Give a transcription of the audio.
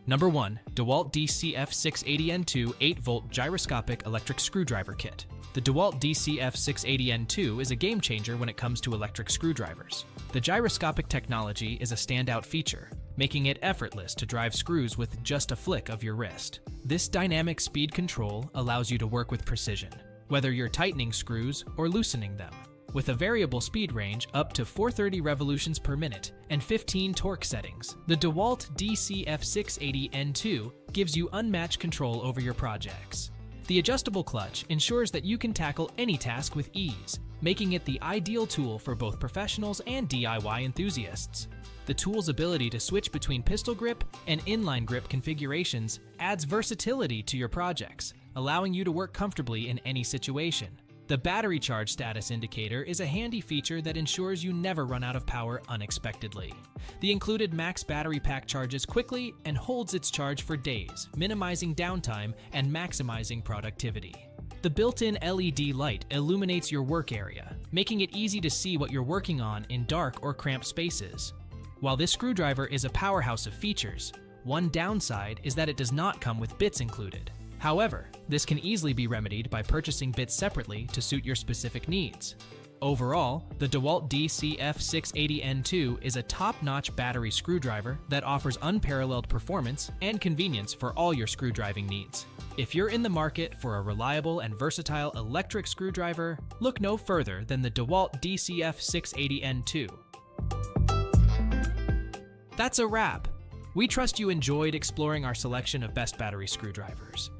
Number 1. DEWALT DCF680N2 8-volt Gyroscopic Electric Screwdriver Kit. The DEWALT DCF680N2 is a game changer when it comes to electric screwdrivers. The gyroscopic technology is a standout feature, making it effortless to drive screws with just a flick of your wrist. This dynamic speed control allows you to work with precision, whether you're tightening screws or loosening them. With a variable speed range up to 430 revolutions per minute and 15 torque settings, the DEWALT DCF680N2 gives you unmatched control over your projects. The adjustable clutch ensures that you can tackle any task with ease, making it the ideal tool for both professionals and DIY enthusiasts. The tool's ability to switch between pistol grip and inline grip configurations adds versatility to your projects, allowing you to work comfortably in any situation. The battery charge status indicator is a handy feature that ensures you never run out of power unexpectedly. The included max battery pack charges quickly and holds its charge for days, minimizing downtime and maximizing productivity. The built-in LED light illuminates your work area, making it easy to see what you're working on in dark or cramped spaces. While this screwdriver is a powerhouse of features, one downside is that it does not come with bits included. However, this can easily be remedied by purchasing bits separately to suit your specific needs. Overall, the DEWALT DCF680N2 is a top-notch battery screwdriver that offers unparalleled performance and convenience for all your screwdriving needs. If you're in the market for a reliable and versatile electric screwdriver, look no further than the DEWALT DCF680N2. That's a wrap. We trust you enjoyed exploring our selection of best battery screwdrivers.